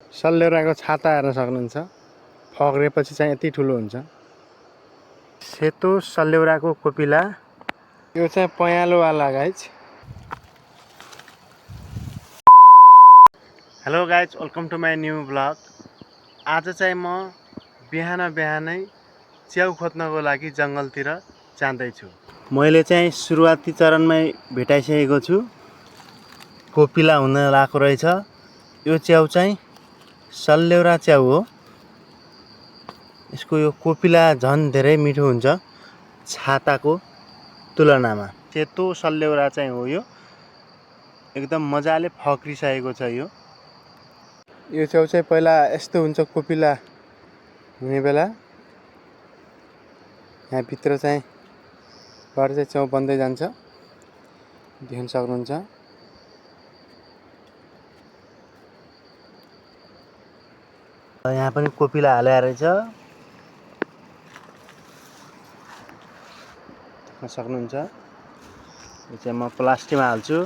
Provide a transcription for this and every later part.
सल्लेउराको छाता हेर्न सक्नुहुन्छ। फक्रेपछि चाहिँ यति ठुलो हुन्छ। सेतो सल्लेउराको कोपिला, यो चाहिँ पयालोवाला guys. Hello guys, welcome to my new blog. आज चाहिँ म बिहानै च्याउ खोज्नको लागि जङ्गलतिर जाँदैछु। मैले चाहिँ सुरुवाती चरणमै भेटाइसकेको छु। कोपिला हुन लागेको रहेछ। यो च्याउ चाहिँ सल्लेउरा च्याउ हो। यसको यो कोपिला झन् धेरै मिठो हुन्छ छाताको तुलनामा। सेतो सल्लेउरा चाहिँ हो यो। एकदम मजाले फक्रिसकेको छ यो च्याउ चाहिँ पहिला यस्तो हुन्छ कोपिला हुने बेला। यहाँ भित्र चाहिँ बाट चाहिँ च्याउ बन्दै जान्छ, देख्न सक्नुहुन्छ। यहाँ पनि कोपिला हालेको रहेछ, देख्न सक्नुहुन्छ। यो चाहिँ म प्लास्टिकमा हाल्छु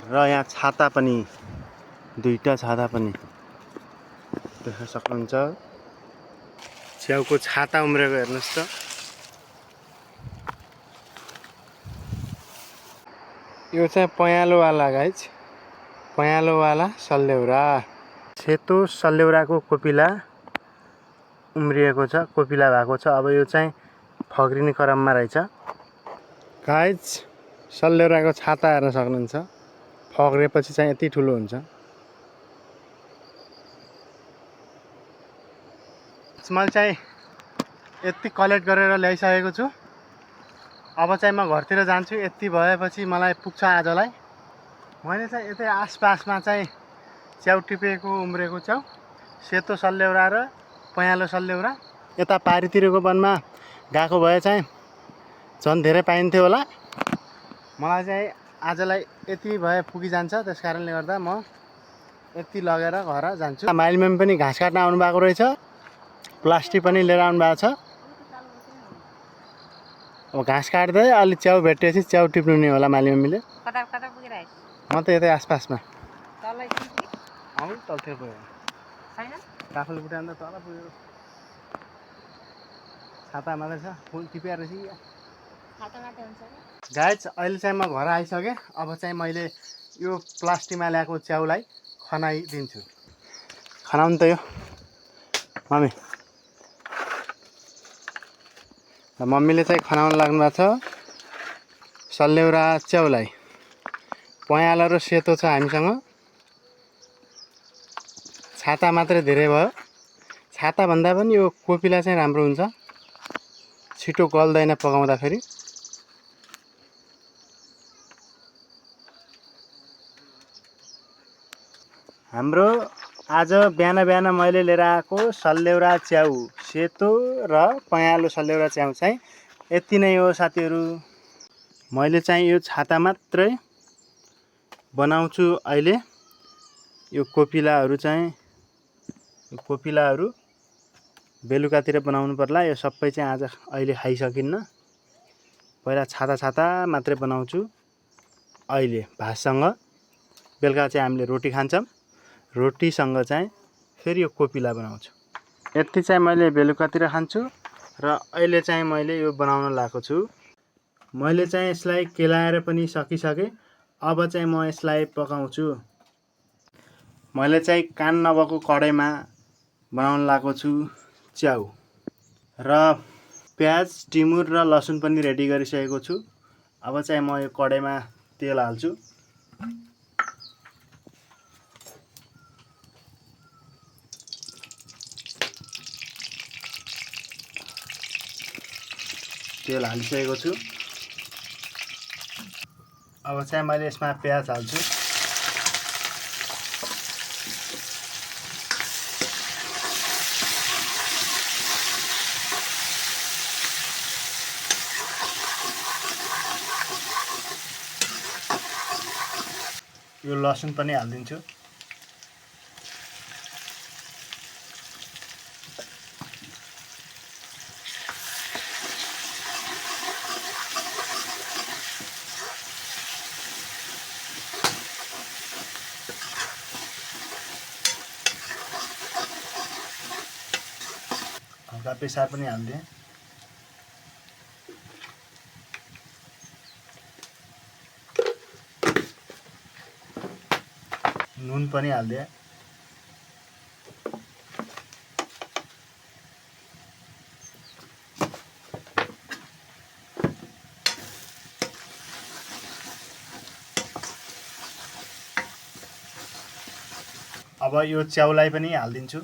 र यहाँ छाता पनि, दुईटा छाता पनि देख्न सक्नुहुन्छ। च्याउको छाता उम्रेको हेर्नुहोस् त। यो चाहिँ पयालोवाला गाइज, पयालोवाला सल्लेउरा। सेतो सल्लेउराको कोपिला उम्रिएको छ, कोपिला भएको छ। अब यो चाहिँ फक्रिने क्रममा रहेछ गाइज। सल्लेउराको छाता हेर्न सक्नुहुन्छ। फक्रेपछि चाहिँ यति ठुलो हुन्छ। मैले चाहिँ यति कलेक्ट गरेर ल्याइसकेको छु। अब चाहिँ म घरतिर जान्छु। यति भएपछि मलाई पुग्छ आजलाई। मैले चाहिँ यतै आसपासमा चाहिँ च्याउ टिपेको उम्रेको च्याउ, सेतो सल्लेउरा र पयालो सल्लेउरा। यता पारीतिरको वनमा गएको भए चाहिँ झन् धेरै पाइन्थ्यो होला। मलाई चाहिँ आजलाई यति भए पुगिजान्छ। त्यस कारणले गर्दा म यति लगेर घर जान्छु। माइलमा पनि घाँस काट्न आउनु भएको रहेछ। प्लास्टिक पनि लिएर आउनु भएको छ। अब घाँस काट्दै अलि च्याउ भेटेपछि च्याउ टिप्नु नि होला माइलीमम्मीले। म त यतै आसपासमा। तलतिर पुग्यो काफल बुटाउँदा तल पुग्यो। छाता मात्रै छ, फुल टिपिया रहेछ कि गाइज। अहिले चाहिँ म घर आइसकेँ। अब चाहिँ मैले यो प्लास्टिकमा ल्याएको च्याउलाई खनाइदिन्छु। खनाउनु त यो मम्मी। मम्मीले चाहिँ खनाउन लाग्नु भएको छ सल्लेउरा च्याउलाई। पयालो र सेतो छ हामीसँग। छाता मात्रै धेरै भयो। छाता भन्दा पनि यो कोपिला चाहिँ राम्रो हुन्छ, छिटो गल्दैन पकाउँदाखेरि। हाम्रो आज बिहान मैले लिएर आएको सल्लेउरा च्याउ, सेतो र पयालो सल्लेउरा च्याउ चाहिँ यति नै हो साथीहरू। मैले चाहिँ यो छाता मात्रै बनाउँछु अहिले। यो कोपिलाहरू बेलुकातिर बनाउनु पर्ला। यो सबै चाहिँ आज अहिले खाइसकिन्न। पहिला छाता मात्रै बनाउँछु अहिले भातसँग। बेलुका चाहिँ हामीले रोटी खान्छौँ। रोटीसँग चाहिँ फेरि यो कोपिला बनाउँछु। यति चाहिँ मैले बेलुकातिर खान्छु र अहिले चाहिँ मैले यो बनाउन लागेको छु। मैले चाहिँ यसलाई केलाएर पनि सकिसकेँ। अब चाहिँ म यसलाई पकाउँछु। मैले चाहिँ कान नभएको कडाईमा बनाउन लागेको छु च्याउ। र प्याज, टिमुर र लसुन पनि रेडी गरिसकेको छु। अब चाहिँ म यो कडाईमा तेल हाल्छु। तेल हालिसकेको छु। अब चाहिँ मैले यसमा प्याज हाल्छु। यो लसुन पनि हालिदिन्छु। हल्का बेसार पनि हाल्दिएँ। नुन पनि हाल्दिएँ। अब यो च्याउलाई पनि हालिदिन्छु।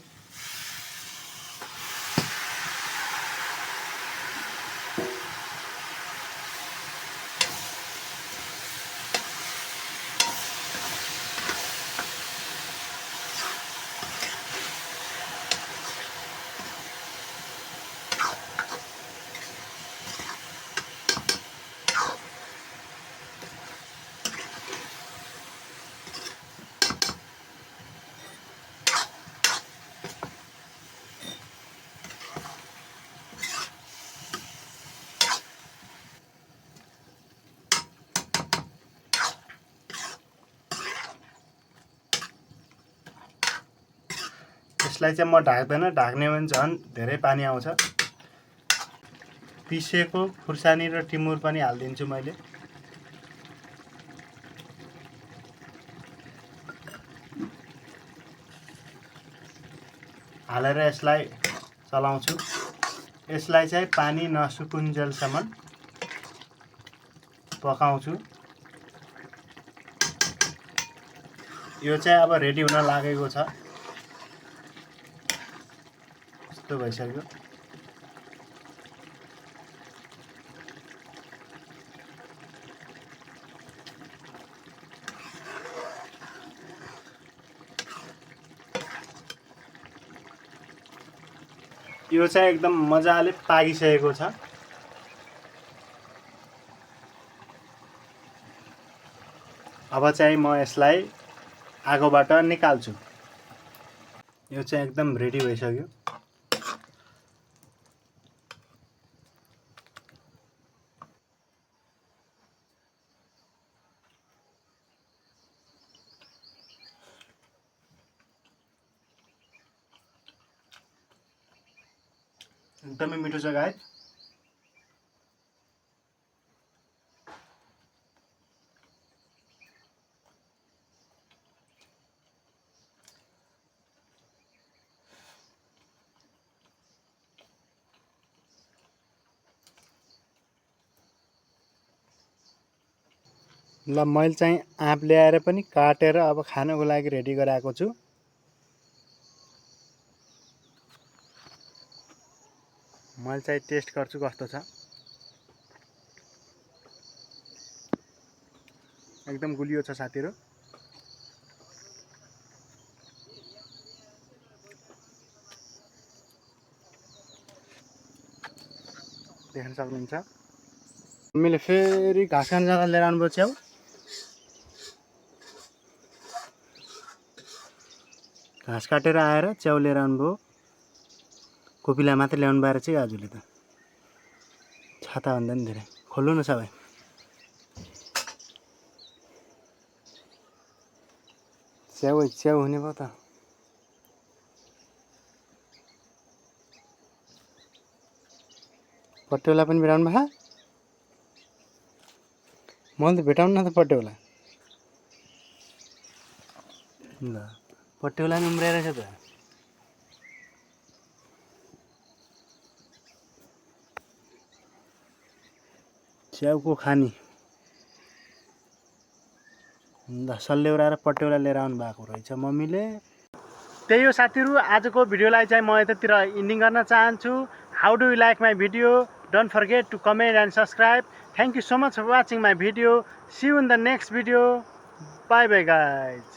यसलाई चाहिँ म ढाक्दैन, ढाक्ने भने झन् धेरै पानी आउँछ। पिसेको खुर्सानी र टिमुर पनि हालिदिन्छु मैले। हालेर यसलाई चलाउँछु। यसलाई चाहिँ पानी नसुकुन्जेलसम्म पकाउँछु। यो चाहिँ अब रेडी हुन लागेको छ। यस्तो भइसक्यो। यो चाहिँ एकदम मजाले पाकिसकेको छ। अब चाहिँ म यसलाई आगोबाट निकाल्छु। यो चाहिँ एकदम रेडी भइसक्यो। एकदमै मिठो छ गाइस। ल मैले चाहिँ आँप ल्याएर पनि काटेर अब खानको लागि रेडी गराएको छु। मैले चाहिँ टेस्ट गर्छु कस्तो छ। एकदम गुलियो छ साथीहरु। देख्न सक्नुहुन्छ। मैले फेरि घाँस काट्न जाँदा लिएर आउनुभयो च्याउ। घाँस काटेर आएर च्याउ लिएर आउनुभयो। कोपिला मात्रै ल्याउनु भएर चाहिँ आजले त छाता भन्दा नि धेरै। खोल्नु न सबै। च्याउ हुने भयो त। पट्टेउला पनि भेटाउनु भए। मैले त भेटाउनु न त पट्टेउला। ल पट्टेउला नि उम्रेर छ त। च्याउको खानी सल्लेउरा र पट्टेउला लिएर आउनु भएको रहेछ मम्मीले। त्यही हो साथीहरु, आजको भिडियोलाई चाहिँ म यतातिर इन्डिङ गर्न चाहन्छु। How do you like my video? Don't forget to comment and subscribe. Thank you so much for watching my video. See you in the next video. Bye bye guys.